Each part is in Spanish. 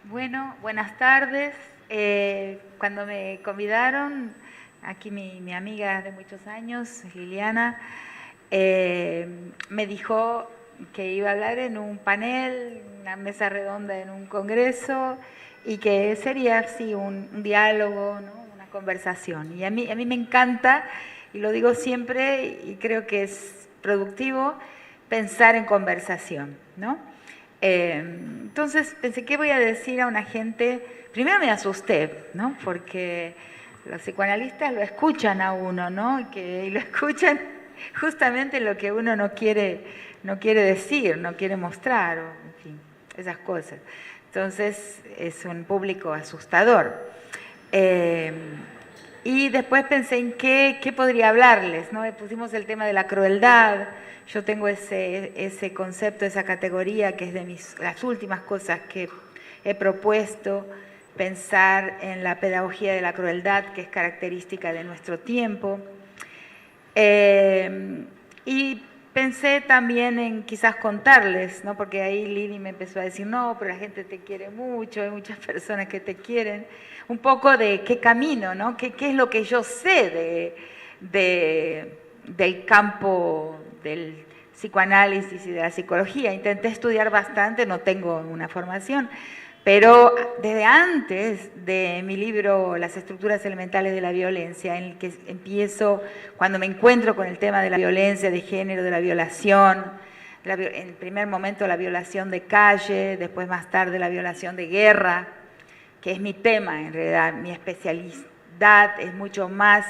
Bueno, buenas tardes. Cuando me convidaron, aquí mi amiga de muchos años, Liliana, me dijo que iba a hablar en un panel, una mesa redonda en un congreso y que sería así un diálogo, ¿no? Una conversación. Y a mí me encanta, y lo digo siempre, y creo que es productivo, pensar en conversación, ¿no? Entonces pensé, ¿qué voy a decir a una gente? Primero me asusté, ¿no? Porque los psicoanalistas lo escuchan a uno, ¿no? Y lo escuchan justamente lo que uno no quiere decir, no quiere mostrar, o, en fin, esas cosas. Entonces es un público asustador. Y después pensé en qué podría hablarles, ¿no? Pusimos el tema de la crueldad. Yo tengo ese concepto, esa categoría, que es de las últimas cosas que he propuesto, pensar en la pedagogía de la crueldad, que es característica de nuestro tiempo. Y pensé también en quizás contarles, ¿no? Porque ahí Lili me empezó a decir, no, pero la gente te quiere mucho, hay muchas personas que te quieren. Un poco de qué camino, ¿no? ¿Qué es lo que yo sé del campo del psicoanálisis y de la psicología? Intenté estudiar bastante, no tengo una formación, pero desde antes de mi libro Las estructuras elementales de la violencia, en el que empiezo, cuando me encuentro con el tema de la violencia de género, de la violación, en el primer momento la violación de calle, después más tarde la violación de guerra, que es mi tema en realidad, mi especialidad es mucho más,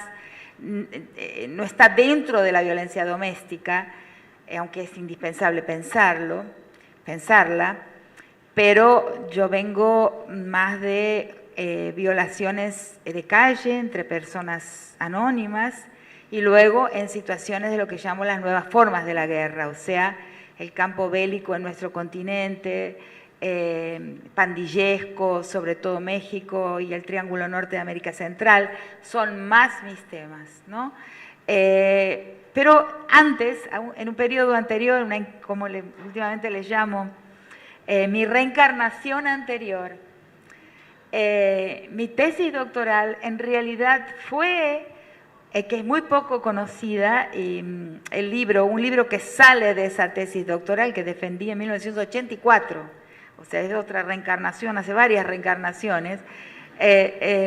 no está dentro de la violencia doméstica, aunque es indispensable pensarla, pero yo vengo más de violaciones de calle entre personas anónimas y luego en situaciones de lo que llamo las nuevas formas de la guerra, o sea, el campo bélico en nuestro continente, pandillesco, sobre todo México y el Triángulo Norte de América Central, son más mis temas, ¿no? Pero antes, en un periodo anterior, como últimamente les llamo, mi reencarnación anterior, mi tesis doctoral en realidad fue, que es muy poco conocida, un libro que sale de esa tesis doctoral que defendí en 1984, o sea, es otra reencarnación, hace varias reencarnaciones, es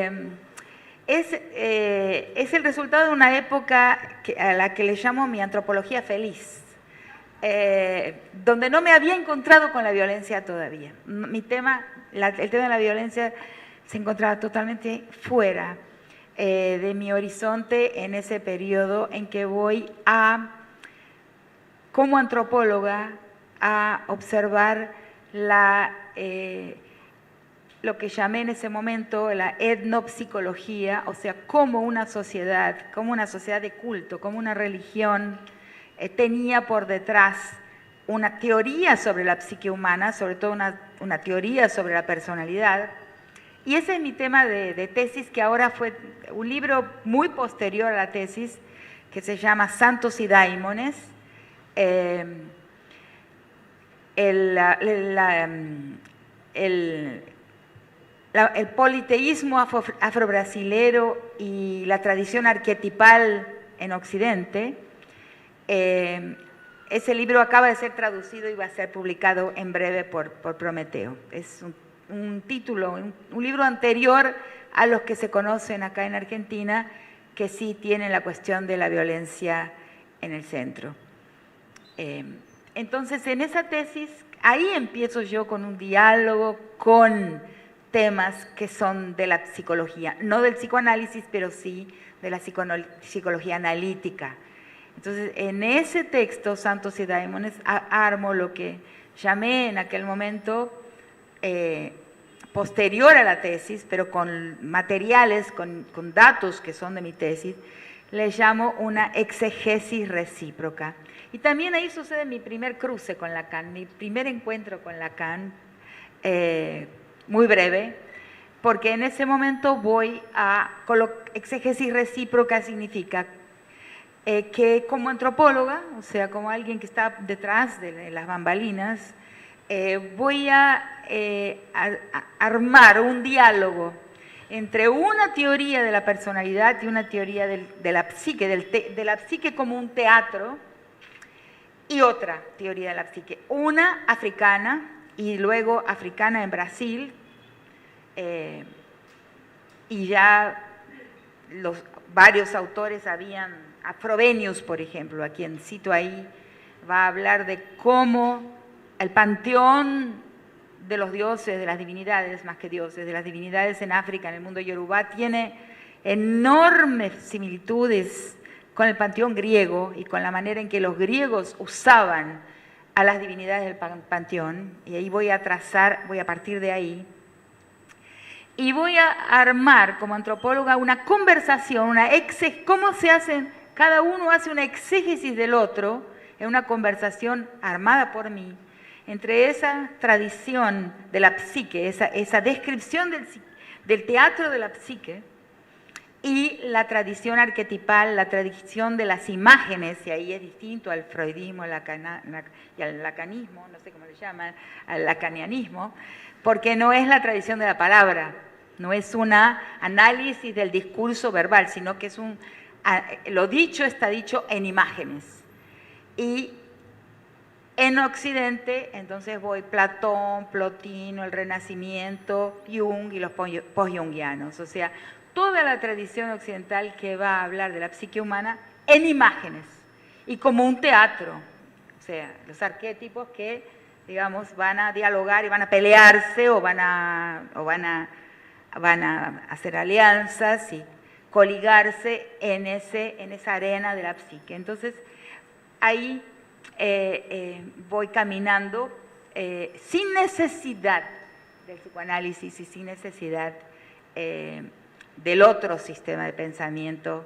el resultado de una época a la que le llamo mi antropología feliz, donde no me había encontrado con la violencia todavía. El tema de la violencia se encontraba totalmente fuera de mi horizonte en ese periodo en que voy como antropóloga, a observar lo que llamé en ese momento la etnopsicología, o sea, como una sociedad de culto, como una religión, tenía por detrás una teoría sobre la psique humana, sobre todo una teoría sobre la personalidad. Y ese es mi tema de tesis, que ahora fue un libro muy posterior a la tesis, que se llama Santos y Daimones, el politeísmo afrobrasilero y la tradición arquetipal en Occidente. Ese libro acaba de ser traducido y va a ser publicado en breve por Prometeo. Es un título, un libro anterior a los que se conocen acá en Argentina, que sí tienen la cuestión de la violencia en el centro. Entonces, en esa tesis, ahí empiezo yo con un diálogo con temas que son de la psicología, no del psicoanálisis, pero sí de la psicología analítica. Entonces, en ese texto, Santos y Daimones, armo lo que llamé en aquel momento, posterior a la tesis, pero con materiales, con datos que son de mi tesis, le llamo una exegesis recíproca. Y también ahí sucede mi primer cruce con Lacan, mi primer encuentro con Lacan, muy breve, porque en ese momento voy exegesis recíproca significa que como antropóloga, o sea, como alguien que está detrás de las bambalinas, voy a armar un diálogo entre una teoría de la personalidad y una teoría de la psique, de la psique como un teatro, y otra teoría de la psique, una africana y luego africana en Brasil, y ya varios autores Frobenius, por ejemplo, a quien cito ahí, va a hablar de cómo el panteón de los dioses, de las divinidades, más que dioses, de las divinidades en África, en el mundo yorubá, tiene enormes similitudes con el panteón griego y con la manera en que los griegos usaban a las divinidades del panteón, y ahí voy a partir de ahí, y voy a armar como antropóloga una conversación, cómo se hacen, cada uno hace una exégesis del otro, en una conversación armada por mí, entre esa tradición de la psique, esa descripción del teatro de la psique, y la tradición arquetipal, la tradición de las imágenes, y ahí es distinto al freudismo y al lacanismo, no sé cómo le llaman, al lacanianismo, porque no es la tradición de la palabra, no es un análisis del discurso verbal, sino que es lo dicho está dicho en imágenes. Y en Occidente, entonces voy Platón, Plotino, el Renacimiento, Jung y los post-jungianos, o sea, toda la tradición occidental que va a hablar de la psique humana en imágenes y como un teatro, o sea, los arquetipos que, digamos, van a dialogar y van a pelearse o van a hacer alianzas y coligarse en esa arena de la psique. Entonces, ahí voy caminando sin necesidad del psicoanálisis y sin necesidad del otro sistema de pensamiento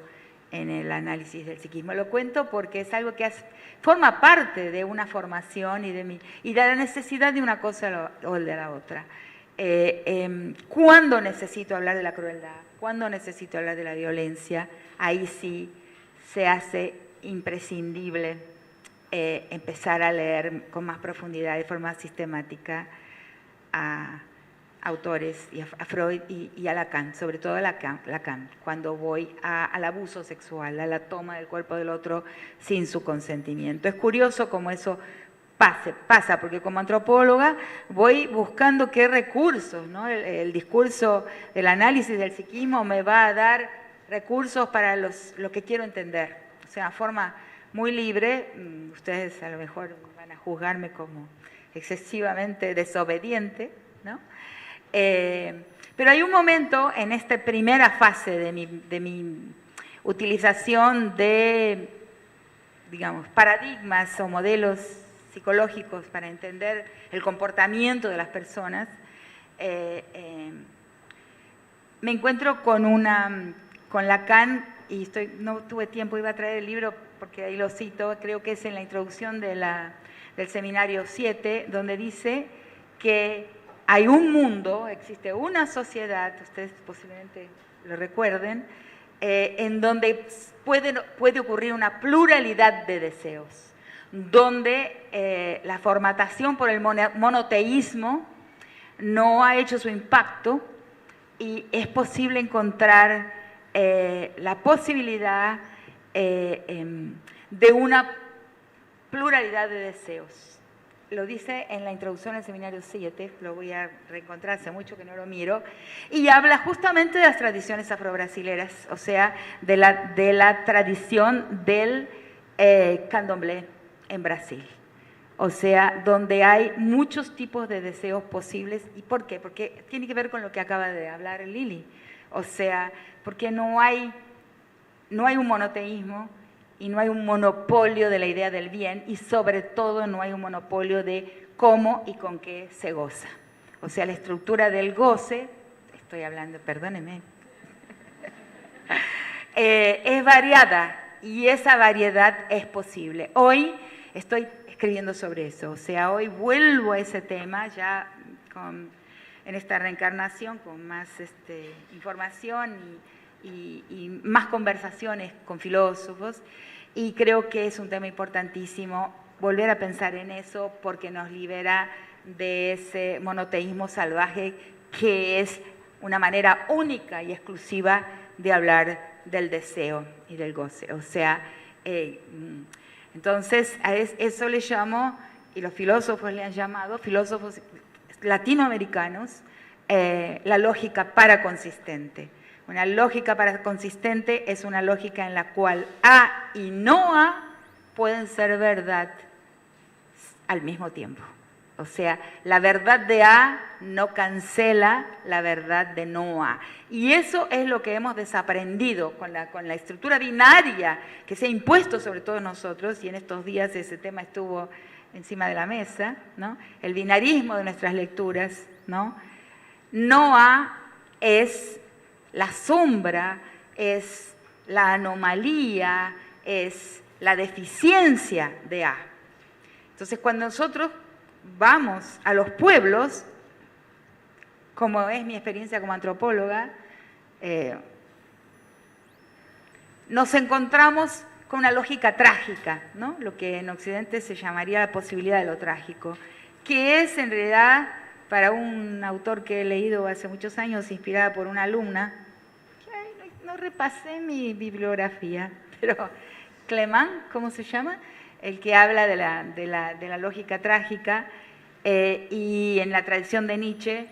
en el análisis del psiquismo. Lo cuento porque es algo que forma parte de una formación y de la necesidad de una cosa o de la otra. Cuando necesito hablar de la crueldad, cuando necesito hablar de la violencia, ahí sí se hace imprescindible empezar a leer con más profundidad, de forma sistemática, a autores, y a Freud y a Lacan, sobre todo a Lacan, cuando voy al abuso sexual, a la toma del cuerpo del otro sin su consentimiento. Es curioso cómo eso pasa, porque como antropóloga voy buscando qué recursos, ¿no? El discurso del análisis del psiquismo me va a dar recursos para lo que quiero entender, o sea, forma muy libre. Ustedes a lo mejor van a juzgarme como excesivamente desobediente, ¿no? Pero hay un momento en esta primera fase de mi utilización de, digamos, paradigmas o modelos psicológicos para entender el comportamiento de las personas, me encuentro con Lacan, y no tuve tiempo, iba a traer el libro porque ahí lo cito, creo que es en la introducción del seminario 7, donde dice que hay un mundo, existe una sociedad, ustedes posiblemente lo recuerden, en donde puede ocurrir una pluralidad de deseos, donde la formatación por el monoteísmo no ha hecho su impacto y es posible encontrar la posibilidad de una pluralidad de deseos. Lo dice en la introducción al seminario 7, lo voy a reencontrar, hace mucho que no lo miro, y habla justamente de las tradiciones afrobrasileras, o sea, de la tradición del candomblé en Brasil. O sea, donde hay muchos tipos de deseos posibles. ¿Y por qué? Porque tiene que ver con lo que acaba de hablar Lili. O sea, porque no hay un monoteísmo, y no hay un monopolio de la idea del bien, y sobre todo no hay un monopolio de cómo y con qué se goza. O sea, la estructura del goce, estoy hablando, perdónenme, es variada, y esa variedad es posible. Hoy estoy escribiendo sobre eso, o sea, hoy vuelvo a ese tema ya en esta reencarnación con más información y más conversaciones con filósofos, y creo que es un tema importantísimo volver a pensar en eso porque nos libera de ese monoteísmo salvaje que es una manera única y exclusiva de hablar del deseo y del goce. O sea, entonces a eso le llamo, y los filósofos le han llamado, filósofos latinoamericanos, la lógica paraconsistente. Una lógica paraconsistente es una lógica en la cual A y no A pueden ser verdad al mismo tiempo. O sea, la verdad de A no cancela la verdad de no A. Y eso es lo que hemos desaprendido con la estructura binaria que se ha impuesto sobre todos nosotros, y en estos días ese tema estuvo encima de la mesa, ¿no? El binarismo de nuestras lecturas, ¿no? No A es la sombra, es la anomalía, es la deficiencia de A. Entonces, cuando nosotros vamos a los pueblos, como es mi experiencia como antropóloga, nos encontramos con una lógica trágica, ¿no? Lo que en Occidente se llamaría la posibilidad de lo trágico, que es en realidad, para un autor que he leído hace muchos años, inspirada por una alumna, que no repasé mi bibliografía, pero Clement, ¿cómo se llama? El que habla de la lógica trágica, y en la tradición de Nietzsche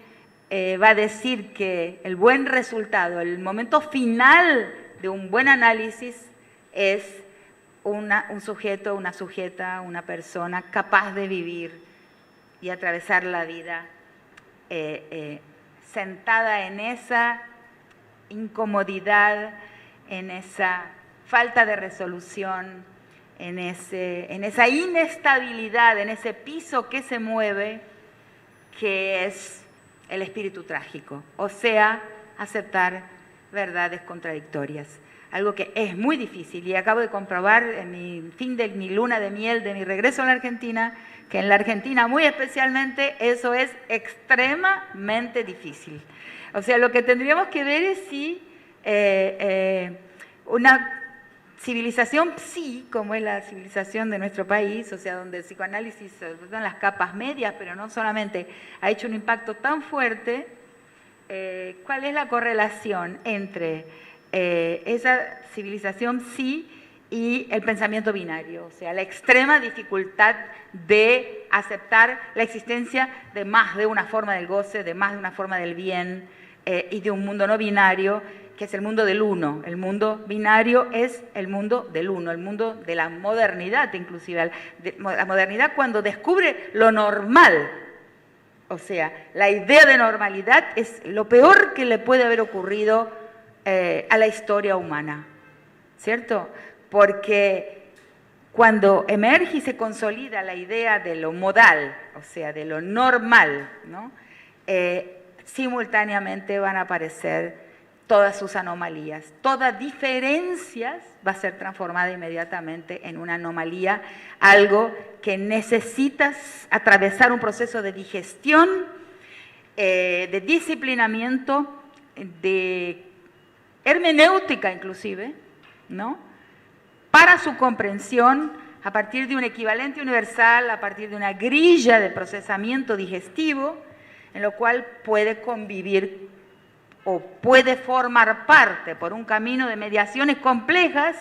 va a decir que el buen resultado, el momento final de un buen análisis es un sujeto, una sujeta, una persona capaz de vivir y atravesar la vida sentada en esa incomodidad, en esa falta de resolución, en esa inestabilidad, en ese piso que se mueve, que es el espíritu trágico, o sea, aceptar verdades contradictorias. Algo que es muy difícil, y acabo de comprobar en mi fin de mi luna de miel, de mi regreso a la Argentina, que en la Argentina muy especialmente eso es extremadamente difícil. O sea, lo que tendríamos que ver es si una civilización psi, como es la civilización de nuestro país, o sea, donde el psicoanálisis, sobre todo en las capas medias, pero no solamente, ha hecho un impacto tan fuerte, ¿cuál es la correlación entre esa civilización psi y el pensamiento binario? O sea, la extrema dificultad de aceptar la existencia de más de una forma del goce, de más de una forma del bien, y de un mundo no binario, que es el mundo del uno. El mundo binario es el mundo del uno, el mundo de la modernidad inclusive. La modernidad cuando descubre lo normal. O sea, la idea de normalidad es lo peor que le puede haber ocurrido a la historia humana, ¿cierto? Porque cuando emerge y se consolida la idea de lo modal, o sea, de lo normal, ¿no? Simultáneamente van a aparecer todas sus anomalías. Toda diferencia va a ser transformada inmediatamente en una anomalía, algo que necesitas atravesar un proceso de digestión, de disciplinamiento, de hermenéutica inclusive, ¿no? Para su comprensión a partir de un equivalente universal, a partir de una grilla de procesamiento digestivo, en lo cual puede convivir o puede formar parte por un camino de mediaciones complejas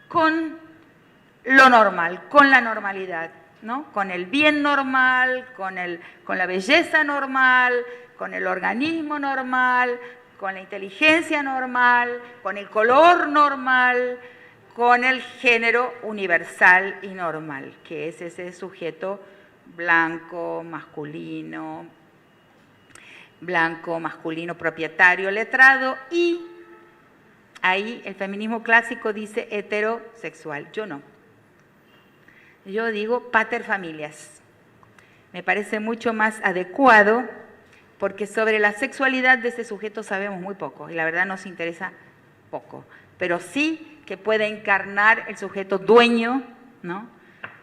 con lo normal, con la normalidad, ¿no? Con el bien normal, con la belleza normal, con el organismo normal, con la inteligencia normal, con el color normal, con el género universal y normal, que es ese sujeto blanco, masculino, propietario, letrado, y ahí el feminismo clásico dice heterosexual. Yo no. Yo digo paterfamilias. Me parece mucho más adecuado porque sobre la sexualidad de ese sujeto sabemos muy poco y la verdad nos interesa poco, pero sí que puede encarnar el sujeto dueño, ¿no?,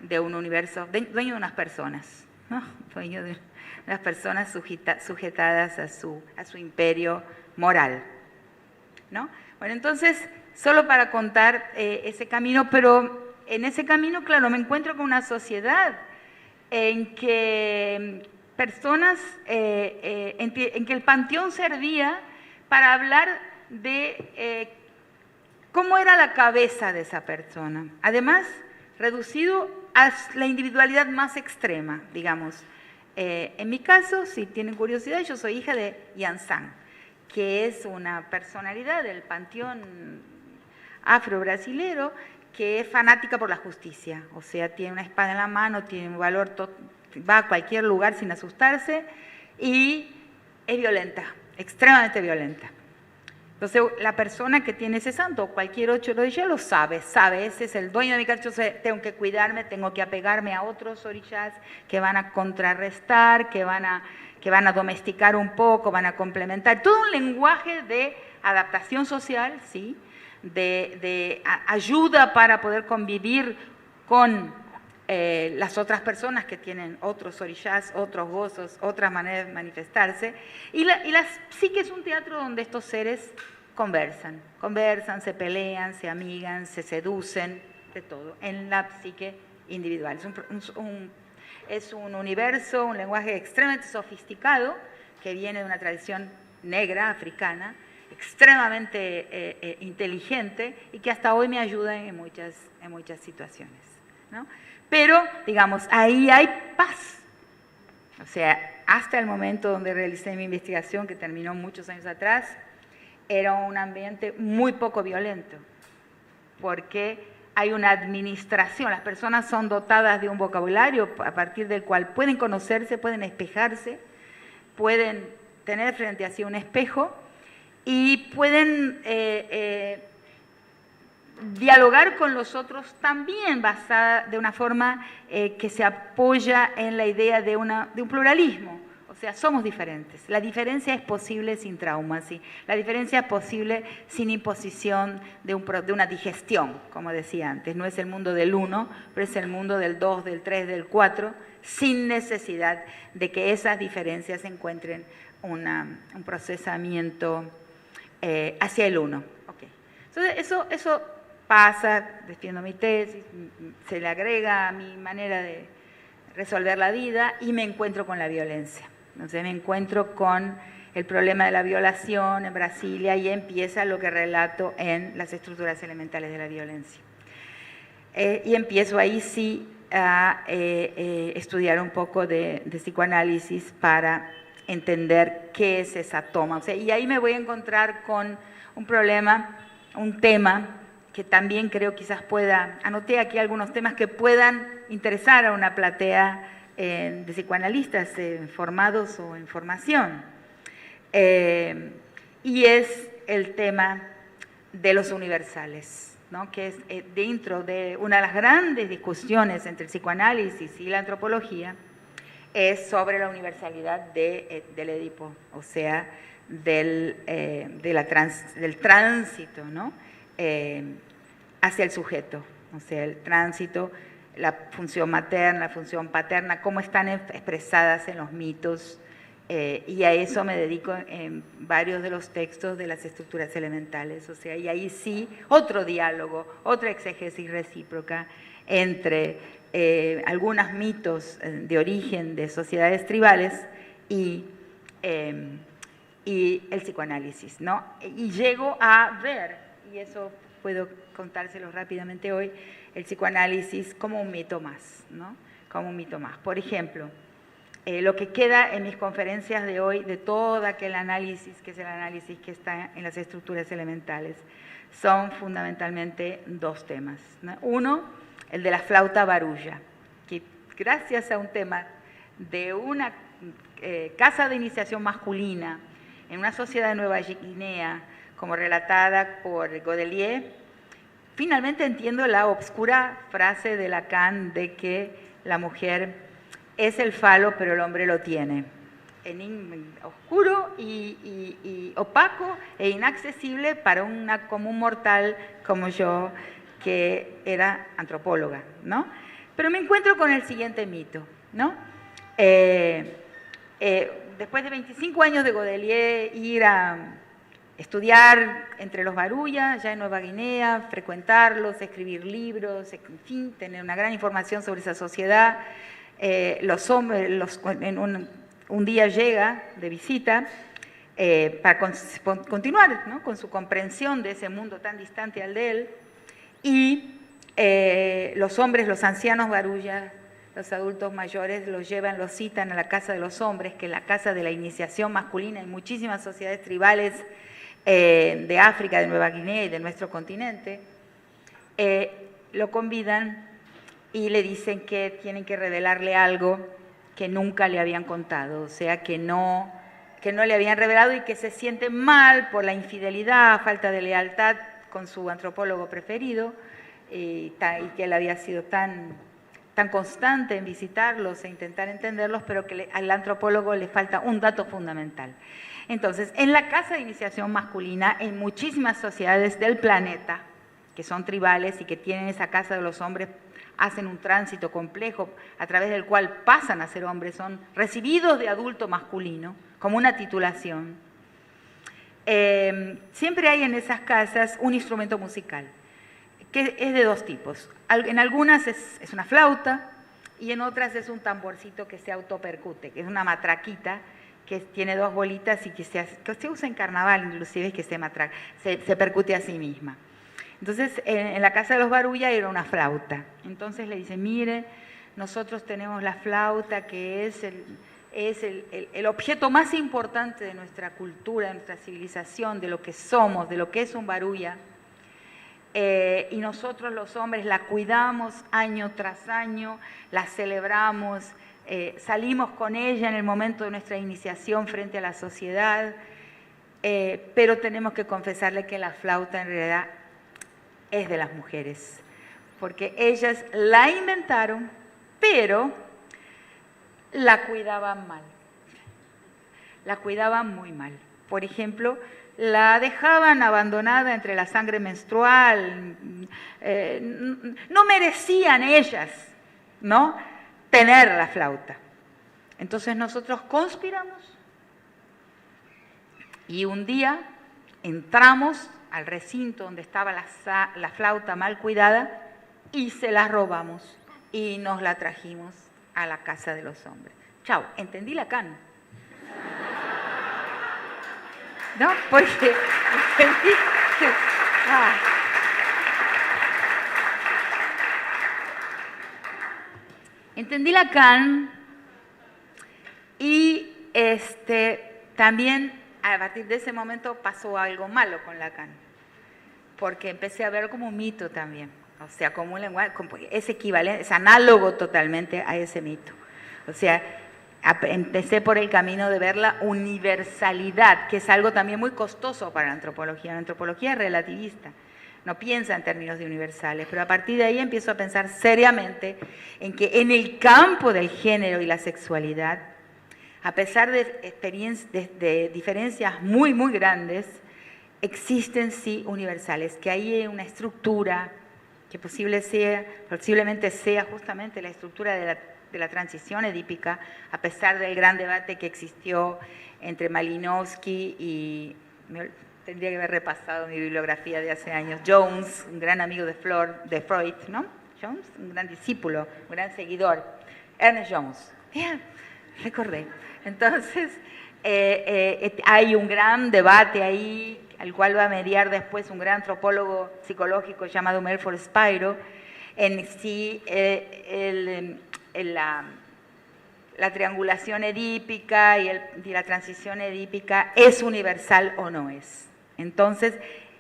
de un universo, dueño de unas personas, ¿no?, dueño de las personas sujetadas a su imperio moral, ¿no? Bueno, entonces, solo para contar ese camino, pero en ese camino, claro, me encuentro con una sociedad en que personas en que el panteón servía para hablar de cómo era la cabeza de esa persona. Además, reducido a la individualidad más extrema, digamos. En mi caso, si tienen curiosidad, yo soy hija de Yansan, que es una personalidad del panteón afro-brasilero que es fanática por la justicia, o sea, tiene una espada en la mano, tiene un valor, va a cualquier lugar sin asustarse y es violenta, extremadamente violenta. Entonces, la persona que tiene ese santo, cualquier orilla lo sabe, ese es el dueño de mi casa, yo tengo que cuidarme, tengo que apegarme a otros orillas que van a contrarrestar, que van a domesticar un poco, van a complementar, todo un lenguaje de adaptación social, ¿sí?, de ayuda para poder convivir con las otras personas que tienen otros orishas, otros gozos, otras maneras de manifestarse. Y la psique es un teatro donde estos seres conversan, se pelean, se amigan, se seducen, de todo, en la psique individual. Es un universo, un lenguaje extremadamente sofisticado que viene de una tradición negra, africana, extremadamente inteligente y que hasta hoy me ayuda en muchas situaciones, ¿no? Pero, digamos, ahí hay paz. O sea, hasta el momento donde realicé mi investigación, que terminó muchos años atrás, era un ambiente muy poco violento, porque hay una administración, las personas son dotadas de un vocabulario a partir del cual pueden conocerse, pueden espejarse, pueden tener frente a sí un espejo y pueden dialogar con los otros también basada de una forma que se apoya en la idea de un pluralismo. O sea, somos diferentes. La diferencia es posible sin trauma, ¿sí? La diferencia es posible sin imposición de una digestión, como decía antes. No es el mundo del 1, pero es el mundo del 2, del 3, del 4, sin necesidad de que esas diferencias encuentren un procesamiento hacia el 1. Okay. Entonces, eso pasa, defiendo mi tesis, se le agrega a mi manera de resolver la vida y me encuentro con la violencia. Entonces me encuentro con el problema de la violación en Brasilia y empieza lo que relato en las estructuras elementales de la violencia. Y empiezo ahí sí a estudiar un poco de psicoanálisis para entender qué es esa toma. O sea, y ahí me voy a encontrar con un problema, un tema que también creo quizás anoté aquí algunos temas que puedan interesar a una platea de psicoanalistas formados o en formación. Y es el tema de los universales, ¿no? Que es dentro de una de las grandes discusiones entre el psicoanálisis y la antropología, es sobre la universalidad del Edipo, o sea, del tránsito, ¿no? Hacia el sujeto, o sea, el tránsito, la función materna, la función paterna, cómo están expresadas en los mitos, y a eso me dedico en varios de los textos de las estructuras elementales, o sea, y ahí sí, otro diálogo, otra exégesis recíproca entre algunos mitos de origen de sociedades tribales y el psicoanálisis, ¿no? Y llego a ver, y eso puedo contárselo rápidamente hoy, el psicoanálisis como un mito más, ¿no? Como un mito más. Por ejemplo, lo que queda en mis conferencias de hoy, de todo aquel análisis, que es el análisis que está en las estructuras elementales, son fundamentalmente dos temas, ¿no? Uno, el de la flauta barulla, que gracias a un tema de una casa de iniciación masculina en una sociedad de Nueva Guinea, como relatada por Godelier, finalmente entiendo la obscura frase de Lacan de que la mujer es el falo, pero el hombre lo tiene. Oscuro y opaco e inaccesible para una común mortal como yo, que era antropóloga, ¿no? Pero me encuentro con el siguiente mito, ¿no? Después de 25 años de Godelier, ir a estudiar entre los baruyas, ya en Nueva Guinea, frecuentarlos, escribir libros, en fin, tener una gran información sobre esa sociedad, los hombres, un día llega de visita para continuar, ¿no?, con su comprensión de ese mundo tan distante al de él, y los hombres, los ancianos barullas, los adultos mayores los llevan, los citan a la casa de los hombres, que es la casa de la iniciación masculina en muchísimas sociedades tribales de África, de Nueva Guinea y de nuestro continente. Lo convidan y le dicen que tienen que revelarle algo que nunca le habían contado, o sea, que no le habían revelado, y que se siente mal por la infidelidad, falta de lealtad con su antropólogo preferido, y que él había sido tan constante en visitarlos e intentar entenderlos, pero que al antropólogo le falta un dato fundamental. Entonces, en la casa de iniciación masculina, en muchísimas sociedades del planeta, que son tribales y que tienen esa casa de los hombres, hacen un tránsito complejo a través del cual pasan a ser hombres, son recibidos de adulto masculino, como una titulación. Siempre hay en esas casas un instrumento musical, que es de dos tipos. En algunas es una flauta y en otras es un tamborcito que se autopercute, que es una matraquita que tiene dos bolitas y que se usa en carnaval, inclusive, que se percute a sí misma. Entonces, en la casa de los Barulla era una flauta. Entonces le dice, mire, nosotros tenemos la flauta, que es el objeto más importante de nuestra cultura, de nuestra civilización, de lo que somos, de lo que es un Barulla. Y nosotros los hombres la cuidamos año tras año, la celebramos, salimos con ella en el momento de nuestra iniciación frente a la sociedad, pero tenemos que confesarle que la flauta en realidad es de las mujeres, porque ellas la inventaron, pero la cuidaban mal, la cuidaban muy mal. Por ejemplo, la dejaban abandonada entre la sangre menstrual, no merecían ellas, ¿no?, tener la flauta. Entonces nosotros conspiramos y un día entramos al recinto donde estaba la flauta mal cuidada y se la robamos y nos la trajimos a la casa de los hombres. Chao, entendí Lacan. ¿No? Porque entendí Lacan y también a partir de ese momento pasó algo malo con Lacan, porque empecé a ver como un mito también, o sea, como un lenguaje, es equivalente, es análogo totalmente a ese mito. O sea, empecé por el camino de ver la universalidad, que es algo también muy costoso para la antropología. La antropología es relativista, no piensa en términos de universales, pero a partir de ahí empiezo a pensar seriamente en que en el campo del género y la sexualidad, a pesar de diferencias muy, muy grandes, existen sí universales, que hay una estructura que posiblemente sea justamente la estructura de la transición edípica, a pesar del gran debate que existió entre Malinowski y, tendría que haber repasado mi bibliografía de hace años, Jones, un gran amigo de Freud, ¿no? Jones, un gran discípulo, un gran seguidor, Ernest Jones. Bien, recordé. Entonces, hay un gran debate ahí, al cual va a mediar después un gran antropólogo psicológico llamado Melford Spiro, en si la triangulación edípica y la transición edípica es universal o no es. Entonces,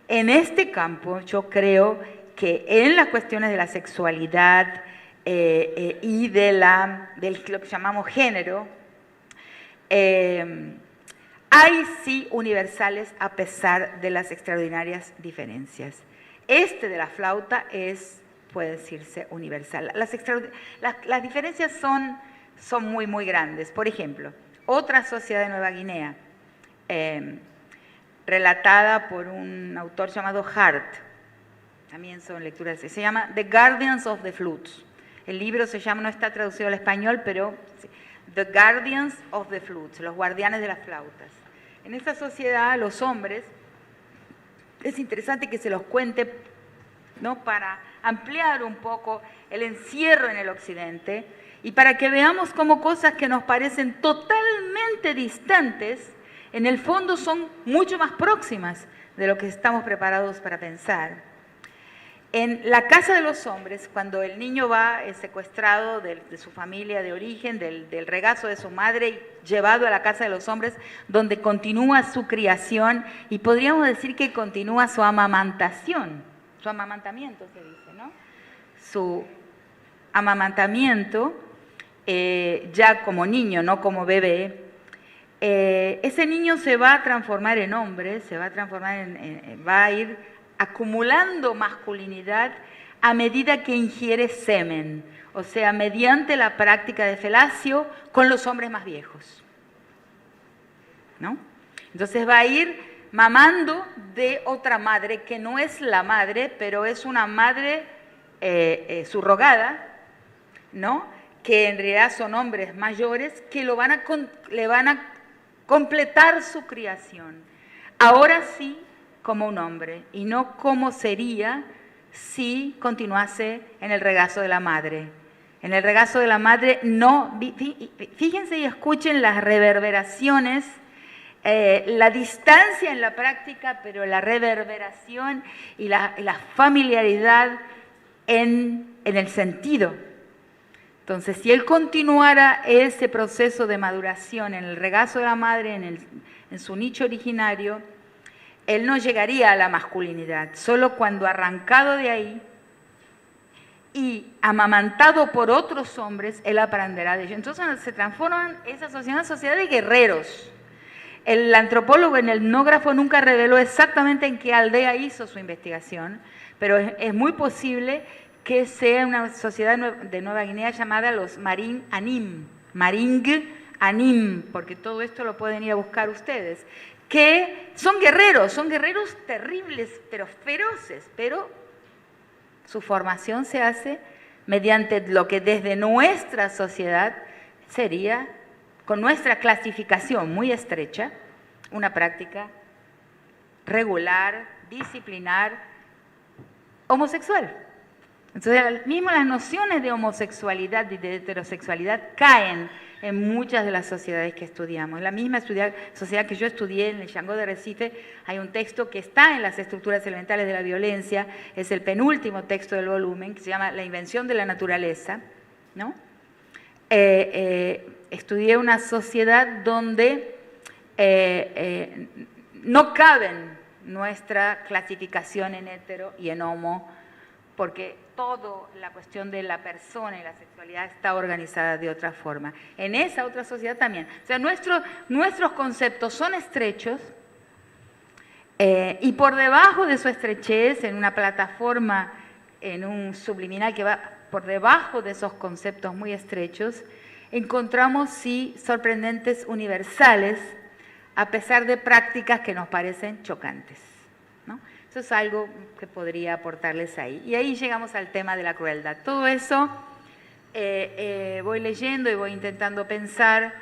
en este campo yo creo que en las cuestiones de la sexualidad y de lo que llamamos género, hay sí universales a pesar de las extraordinarias diferencias. De la flauta puede decirse universal. Las diferencias son muy, muy grandes. Por ejemplo, otra sociedad de Nueva Guinea, relatada por un autor llamado Hart, también son lecturas, se llama The Guardians of the Flutes. El libro no está traducido al español, pero The Guardians of the Flutes, los guardianes de las flautas. En esta sociedad, los hombres, es interesante que se los cuente, ¿no?, para ampliar un poco el encierro en el occidente y para que veamos cómo cosas que nos parecen totalmente distantes, en el fondo son mucho más próximas de lo que estamos preparados para pensar. En la casa de los hombres, cuando el niño va secuestrado de su familia de origen, del regazo de su madre, y llevado a la casa de los hombres, donde continúa su criación y podríamos decir que continúa su amamantación, su amamantamiento se dice, ¿no? Su amamantamiento ya como niño, no como bebé. Ese niño se va a transformar en hombre, se va a transformar va a ir acumulando masculinidad a medida que ingiere semen, o sea, mediante la práctica de felacio con los hombres más viejos, ¿no? Entonces va a ir mamando de otra madre que no es la madre, pero es una madre subrogada, ¿no? Que en realidad son hombres mayores que le van a completar su criación. Ahora sí, como un hombre, y no como sería si continuase en el regazo de la madre. En el regazo de la madre no, fíjense y escuchen las reverberaciones, la distancia en la práctica, pero la reverberación y la familiaridad en el sentido. Entonces, si él continuara ese proceso de maduración en el regazo de la madre, en su nicho originario, él no llegaría a la masculinidad, solo cuando arrancado de ahí y amamantado por otros hombres, él aprenderá de ello. Entonces se transforman esa sociedad en una sociedad de guerreros. El antropólogo, el etnógrafo, nunca reveló exactamente en qué aldea hizo su investigación, pero es muy posible que sea una sociedad de Nueva Guinea llamada los Maring Anim, porque todo esto lo pueden ir a buscar ustedes, que son guerreros terribles, pero feroces, pero su formación se hace mediante lo que desde nuestra sociedad sería, con nuestra clasificación muy estrecha, una práctica regular, disciplinar, homosexual. Entonces, mismo las nociones de homosexualidad y de heterosexualidad caen en muchas de las sociedades que estudiamos. En la misma sociedad que yo estudié, en el Xangó de Recife, hay un texto que está en las estructuras elementales de la violencia, es el penúltimo texto del volumen, que se llama La invención de la naturaleza, ¿no? Estudié una sociedad donde no caben nuestra clasificación en hetero y en homo, porque toda la cuestión de la persona y la sexualidad está organizada de otra forma. En esa otra sociedad también. O sea, nuestros conceptos son estrechos y por debajo de su estrechez, en una plataforma, en un subliminal que va por debajo de esos conceptos muy estrechos, encontramos sí sorprendentes universales, a pesar de prácticas que nos parecen chocantes, ¿no? Eso es algo que podría aportarles ahí. Y ahí llegamos al tema de la crueldad. Todo eso voy leyendo y voy intentando pensar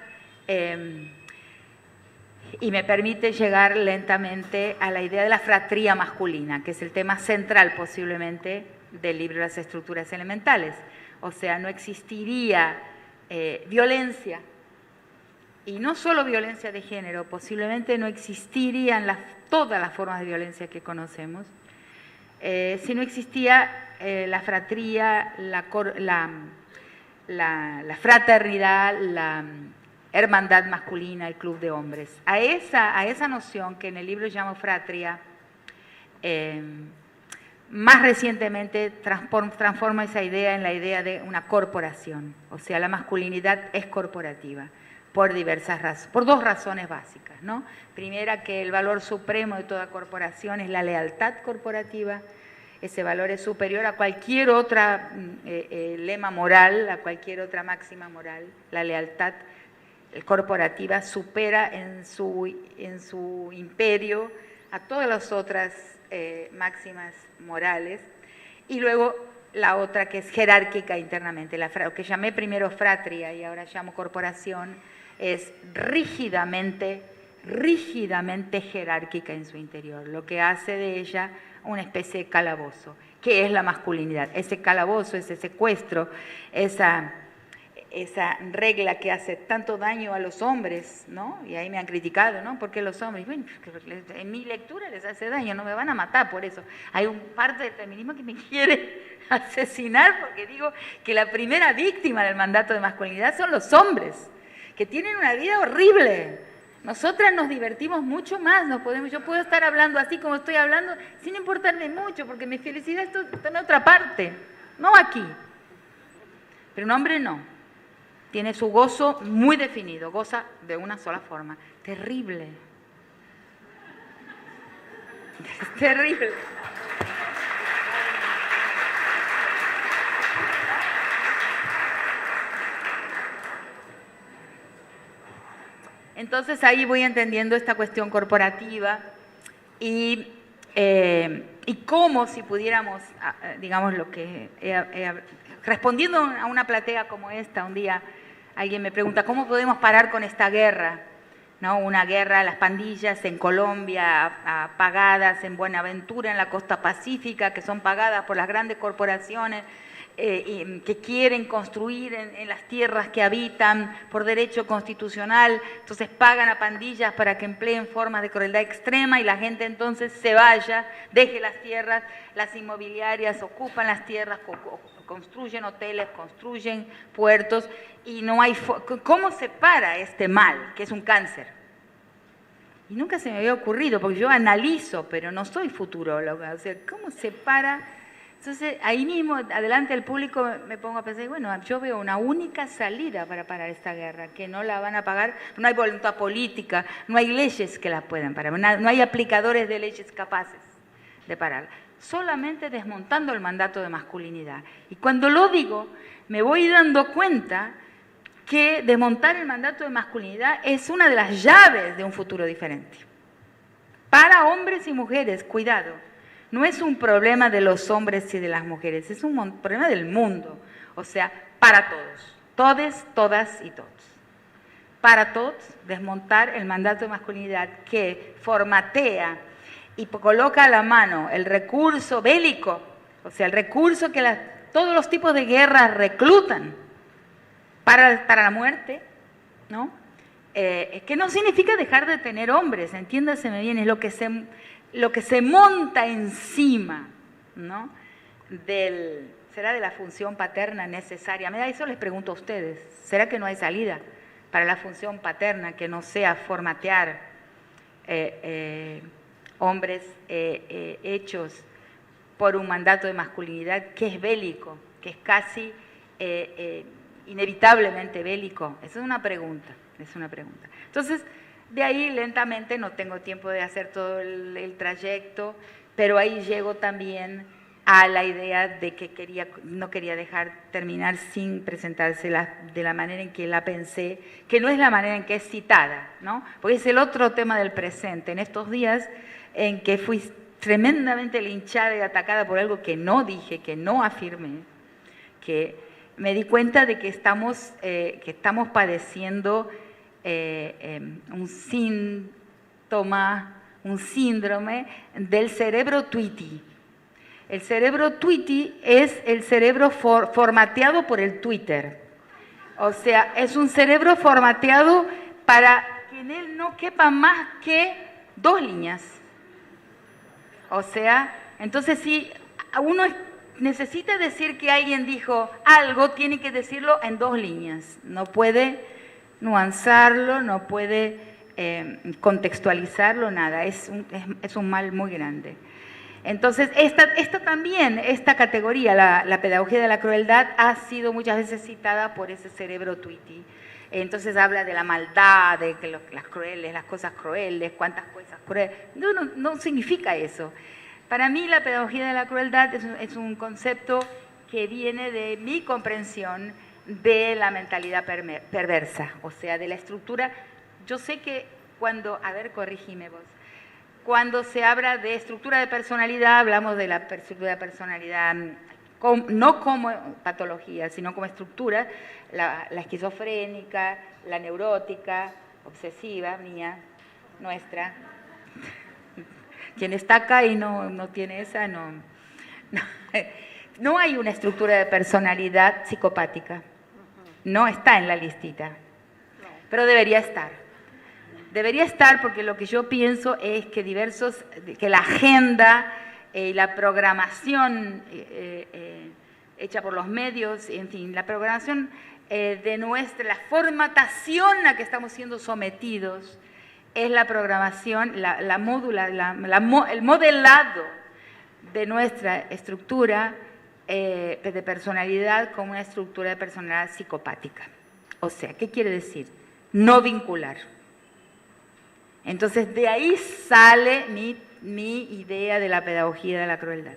y me permite llegar lentamente a la idea de la fratría masculina, que es el tema central posiblemente del libro de las estructuras elementales. O sea, no existiría violencia, y no solo violencia de género, posiblemente no existirían todas las formas de violencia que conocemos, si no existía la fratría, la fraternidad, la hermandad masculina, el club de hombres. A esa noción que en el libro llamo fratria, más recientemente transforma esa idea en la idea de una corporación, o sea, la masculinidad es corporativa. Por dos razones básicas, ¿no? Primera, que el valor supremo de toda corporación es la lealtad corporativa. Ese valor es superior a cualquier otra lema moral, a cualquier otra máxima moral. La lealtad corporativa supera en su imperio a todas las otras máximas morales. Y luego la otra, que es jerárquica internamente, lo que llamé primero fratria y ahora llamo corporación, es rígidamente jerárquica en su interior, lo que hace de ella una especie de calabozo, que es la masculinidad. Ese calabozo, ese secuestro, esa regla que hace tanto daño a los hombres, ¿no? Y ahí me han criticado, ¿no? ¿Por qué los hombres? Bueno, en mi lectura les hace daño, no me van a matar por eso. Hay un parte del feminismo que me quiere asesinar porque digo que la primera víctima del mandato de masculinidad son los hombres, que tienen una vida horrible. Nosotras nos divertimos mucho más, yo puedo estar hablando así como estoy hablando sin importarme mucho, porque mi felicidad está en otra parte, no aquí. Pero un hombre no. Tiene su gozo muy definido, goza de una sola forma. Terrible. Es terrible. Entonces ahí voy entendiendo esta cuestión corporativa y cómo si pudiéramos, digamos, lo que respondiendo a una platea como esta, un día alguien me pregunta, ¿cómo podemos parar con esta guerra? ¿No? Una guerra, las pandillas en Colombia, pagadas en Buenaventura, en la costa pacífica, que son pagadas por las grandes corporaciones, que quieren construir en las tierras que habitan por derecho constitucional, entonces pagan a pandillas para que empleen formas de crueldad extrema y la gente entonces se vaya, deje las tierras, las inmobiliarias ocupan las tierras, construyen hoteles, construyen puertos y no hay... ¿Cómo se para este mal, que es un cáncer? Y nunca se me había ocurrido, porque yo analizo, pero no soy futuróloga, o sea, ¿cómo se para? Entonces, ahí mismo, adelante del público, me pongo a pensar, bueno, yo veo una única salida para parar esta guerra, que no la van a pagar, no hay voluntad política, no hay leyes que la puedan parar, no hay aplicadores de leyes capaces de pararla, solamente desmontando el mandato de masculinidad. Y cuando lo digo, me voy dando cuenta que desmontar el mandato de masculinidad es una de las llaves de un futuro diferente. Para hombres y mujeres, cuidado. No es un problema de los hombres y de las mujeres, es un problema del mundo, o sea, para todos, todes, todas y todos. Para todos, desmontar el mandato de masculinidad que formatea y coloca a la mano el recurso bélico, o sea, el recurso que todos los tipos de guerras reclutan para la muerte, ¿no? Que no significa dejar de tener hombres, entiéndaseme bien, es lo que se monta encima, ¿no? ¿Será de la función paterna necesaria? Eso les pregunto a ustedes. ¿Será que no hay salida para la función paterna que no sea formatear hombres hechos por un mandato de masculinidad que es bélico, que es casi inevitablemente bélico? Esa es una pregunta, Entonces, de ahí lentamente, no tengo tiempo de hacer todo el trayecto, pero ahí llego también a la idea de que no quería dejar terminar sin presentarse de la manera en que la pensé, que no es la manera en que es citada, ¿no? Porque es el otro tema del presente. En estos días en que fui tremendamente linchada y atacada por algo que no dije, que no afirmé, que me di cuenta de que estamos padeciendo un síndrome del cerebro Tweety. El cerebro Tweety es el cerebro formateado por el Twitter. O sea, es un cerebro formateado para que en él no quepa más que 2 líneas. O sea, entonces si uno necesita decir que alguien dijo algo, tiene que decirlo en 2 líneas. No puede nuanzarlo, no puede contextualizarlo, nada. Es un mal muy grande. Entonces, esta categoría, la pedagogía de la crueldad, ha sido muchas veces citada por ese cerebro Tweety. Entonces habla de la maldad, de que las cosas crueles, cuántas cosas crueles. No significa eso. Para mí la pedagogía de la crueldad es un concepto que viene de mi comprensión de la mentalidad perversa, o sea, de la estructura. Yo sé que corrígime vos, cuando se habla de estructura de personalidad, hablamos de la estructura de personalidad no como patología, sino como estructura, la esquizofrénica, la neurótica, obsesiva, mía, nuestra. Quien está acá y no tiene esa, no hay una estructura de personalidad psicopática. No está en la listita, pero debería estar. Debería estar porque lo que yo pienso es que que la agenda y la programación hecha por los medios, en fin, la programación la formatación a que estamos siendo sometidos es la programación, el modelado de nuestra estructura de personalidad como una estructura de personalidad psicopática. O sea, ¿qué quiere decir? No vincular. Entonces, de ahí sale mi idea de la pedagogía de la crueldad.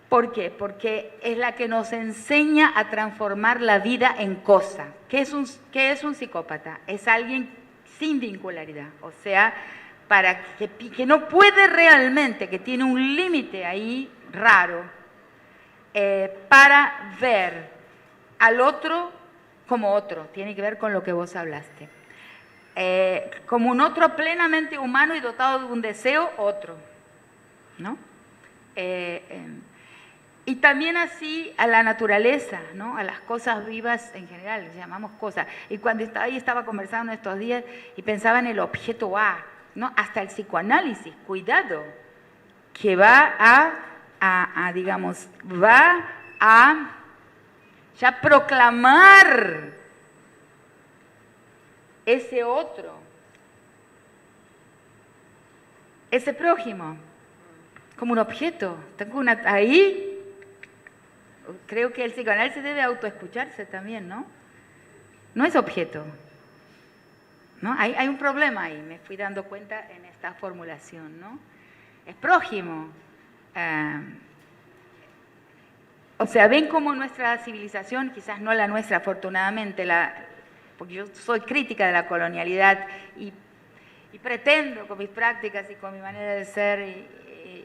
¿Por qué? Porque es la que nos enseña a transformar la vida en cosa. ¿Qué es un psicópata? Es alguien sin vincularidad, o sea, que no puede realmente, que tiene un límite ahí raro, para ver al otro como otro. Tiene que ver con lo que vos hablaste. Como un otro plenamente humano y dotado de un deseo, otro, ¿no? Y también así a la naturaleza, ¿no? A las cosas vivas en general, les llamamos cosas. Y cuando estaba conversando estos días y pensaba en el objeto A, ¿no? Hasta el psicoanálisis, cuidado, que va a ya proclamar ese otro, ese prójimo, como un objeto. Ahí creo que el psicoanálisis debe autoescucharse también, ¿no? No es objeto, ¿no? Hay un problema ahí, me fui dando cuenta en esta formulación, ¿no? Es prójimo. O sea, ven cómo nuestra civilización, quizás no la nuestra afortunadamente, porque yo soy crítica de la colonialidad y pretendo con mis prácticas y con mi manera de ser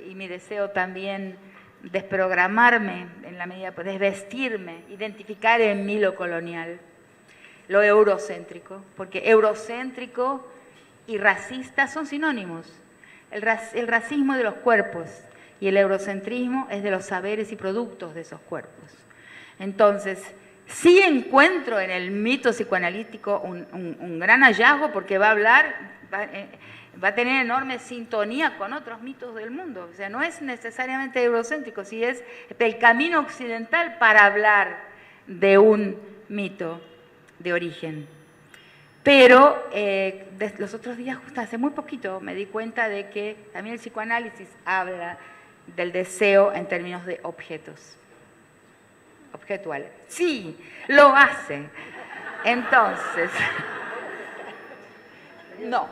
y mi deseo también desprogramarme en la medida, desvestirme, identificar en mí lo colonial, lo eurocéntrico, porque eurocéntrico y racista son sinónimos. El racismo es de los cuerpos y el eurocentrismo es de los saberes y productos de esos cuerpos. Entonces, sí encuentro en el mito psicoanalítico un gran hallazgo porque va a tener enorme sintonía con otros mitos del mundo. O sea, no es necesariamente eurocéntrico, sí es el camino occidental para hablar de un mito de origen. Pero los otros días, justo hace muy poquito, me di cuenta de que también el psicoanálisis habla del deseo en términos de objetos. Objetual. Sí, lo hace. Entonces, no.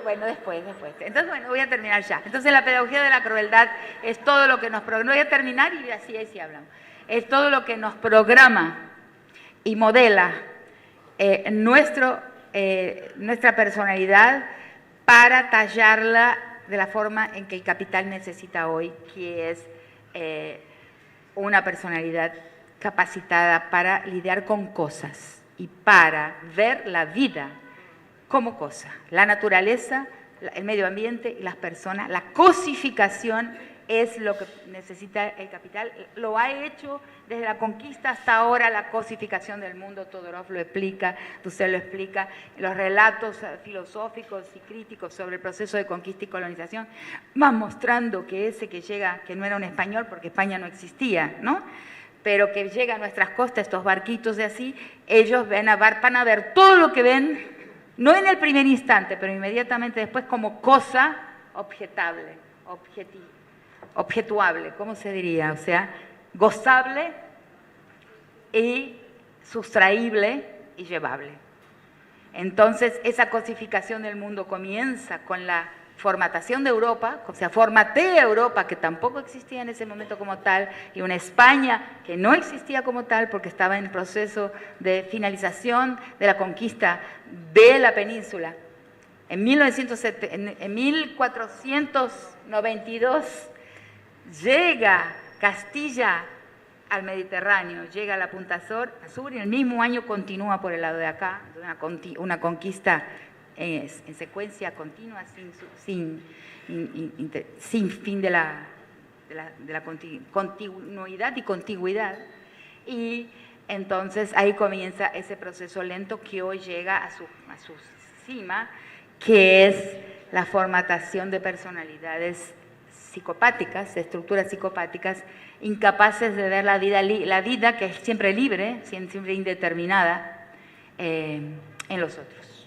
Bueno, después. Entonces, bueno, voy a terminar ya. Entonces, la pedagogía de la crueldad es todo lo que nos programa. Voy a terminar y así hablamos. Es todo lo que nos programa y modela nuestra personalidad para tallarla de la forma en que el capital necesita hoy, que es una personalidad capacitada para lidiar con cosas y para ver la vida como cosa, la naturaleza, el medio ambiente y las personas. La cosificación es lo que necesita el capital. Lo ha hecho desde la conquista hasta ahora, la cosificación del mundo. Todorov lo explica, Dussel lo explica, los relatos filosóficos y críticos sobre el proceso de conquista y colonización van mostrando que ese que llega, que no era un español porque España no existía, ¿no?, pero que llega a nuestras costas, estos barquitos de así, ellos van a ver todo lo que ven, no en el primer instante, pero inmediatamente después como cosa objetable, objetuable, ¿cómo se diría? O sea, gozable y sustraíble y llevable. Entonces, esa cosificación del mundo comienza con la formatación de Europa, o sea, formatea Europa, que tampoco existía en ese momento como tal, y una España que no existía como tal porque estaba en proceso de finalización de la conquista de la península. En 1492 llega Castilla al Mediterráneo, llega a la punta sur y el mismo año continúa por el lado de acá, una conquista en secuencia continua, sin fin de la continuidad y contigüidad. Y entonces ahí comienza ese proceso lento que hoy llega a su cima, que es la formatación de personalidades psicopáticas, de estructuras psicopáticas, incapaces de ver la vida que es siempre libre, siempre indeterminada, en los otros.